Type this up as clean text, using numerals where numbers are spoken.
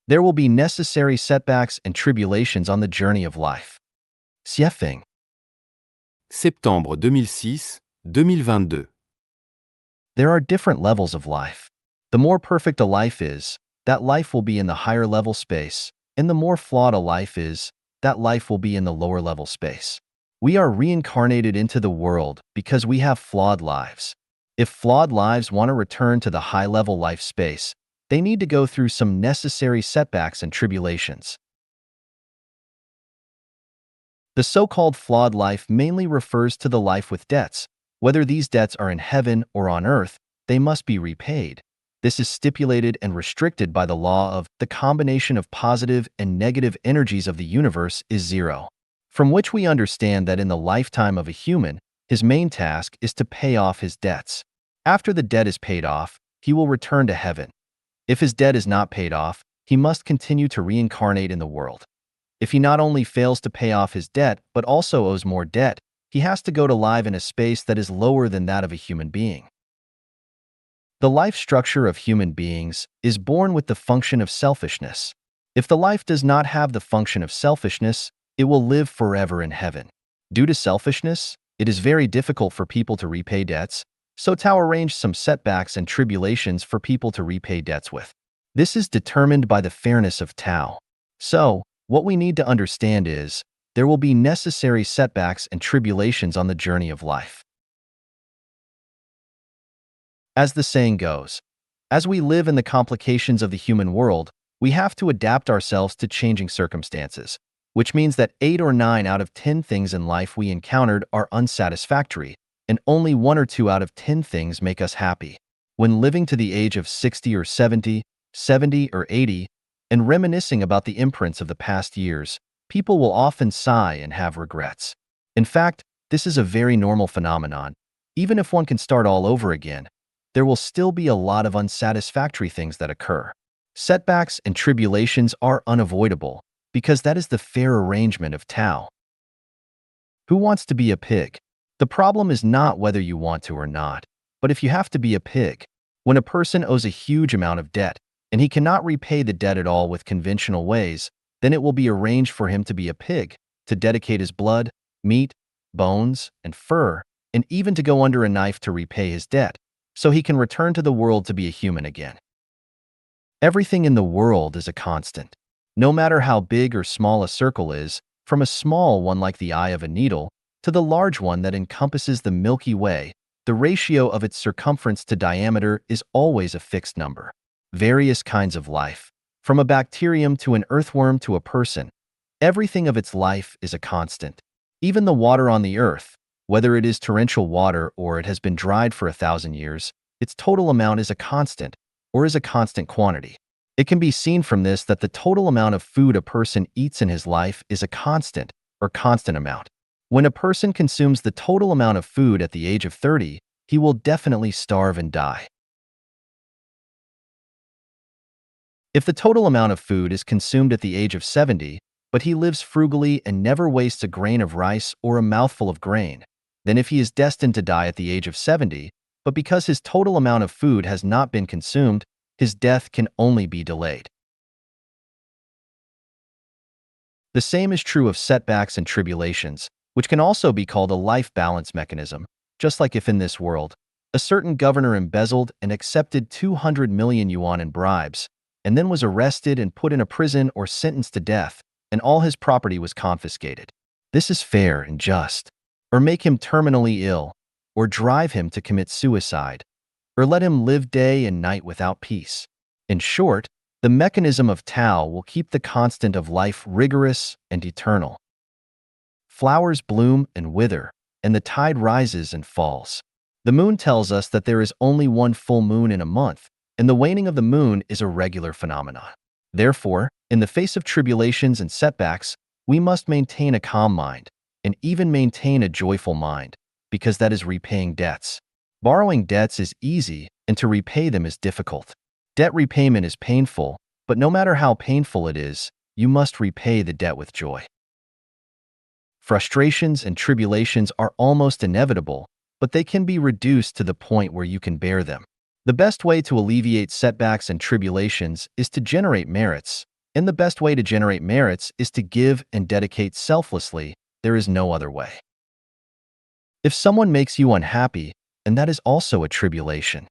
There will be necessary setbacks and tribulations on the journey of life. Siefing. Septembre 2006-2022. There are different levels of life. The more perfect a life is, that life will be in the higher level space, and the more flawed a life is, that life will be in the lower level space. We are reincarnated into the world because we have flawed lives. If flawed lives want to return to the high-level life space, they need to go through some necessary setbacks and tribulations. The so-called flawed life mainly refers to the life with debts. Whether these debts are in heaven or on earth, they must be repaid. This is stipulated and restricted by the law of the combination of positive and negative energies of the universe is zero, from which we understand that in the lifetime of a human, his main task is to pay off his debts. After the debt is paid off, he will return to heaven. If his debt is not paid off, he must continue to reincarnate in the world. If he not only fails to pay off his debt, but also owes more debt, he has to go to live in a space that is lower than that of a human being. The life structure of human beings is born with the function of selfishness. If the life does not have the function of selfishness, it will live forever in heaven. Due to selfishness, it is very difficult for people to repay debts, so Tao arranged some setbacks and tribulations for people to repay debts with. This is determined by the fairness of Tao. So, what we need to understand is, there will be necessary setbacks and tribulations on the journey of life. As the saying goes, as we live in the complications of the human world, we have to adapt ourselves to changing circumstances, which means that 8 or 9 out of 10 things in life we encountered are unsatisfactory, and only 1 or 2 out of 10 things make us happy. When living to the age of 60 or 70, 70 or 80, and reminiscing about the imprints of the past years, people will often sigh and have regrets. In fact, this is a very normal phenomenon. Even if one can start all over again, there will still be a lot of unsatisfactory things that occur. Setbacks and tribulations are unavoidable, because that is the fair arrangement of Tao. Who wants to be a pig? The problem is not whether you want to or not, but if you have to be a pig. When a person owes a huge amount of debt, and he cannot repay the debt at all with conventional ways, then it will be arranged for him to be a pig, to dedicate his blood, meat, bones, and fur, and even to go under a knife to repay his debt, so he can return to the world to be a human again. Everything in the world is a constant. No matter how big or small a circle is, from a small one like the eye of a needle, to the large one that encompasses the Milky Way, the ratio of its circumference to diameter is always a fixed number. Various kinds of life, from a bacterium to an earthworm to a person, everything of its life is a constant. Even the water on the earth, whether it is torrential water or it has been dried for 1,000 years, its total amount is a constant, or is a constant quantity. It can be seen from this that the total amount of food a person eats in his life is a constant, or constant amount. When a person consumes the total amount of food at the age of 30, he will definitely starve and die. If the total amount of food is consumed at the age of 70, but he lives frugally and never wastes a grain of rice or a mouthful of grain, then if he is destined to die at the age of 70, but because his total amount of food has not been consumed, his death can only be delayed. The same is true of setbacks and tribulations, which can also be called a life balance mechanism, just like if in this world, a certain governor embezzled and accepted 200 million yuan in bribes, and then was arrested and put in a prison or sentenced to death, and all his property was confiscated. This is fair and just. Or make him terminally ill, or drive him to commit suicide, or let him live day and night without peace. In short, the mechanism of Tao will keep the constant of life rigorous and eternal. Flowers bloom and wither, and the tide rises and falls. The moon tells us that there is only one full moon in a month, and the waning of the moon is a regular phenomenon. Therefore, in the face of tribulations and setbacks, we must maintain a calm mind, and even maintain a joyful mind, because that is repaying debts. Borrowing debts is easy, and to repay them is difficult. Debt repayment is painful, but no matter how painful it is, you must repay the debt with joy. Frustrations and tribulations are almost inevitable, but they can be reduced to the point where you can bear them. The best way to alleviate setbacks and tribulations is to generate merits, And the best way to generate merits is to give and dedicate selflessly. There is no other way. If someone makes you unhappy, and that is also a tribulation.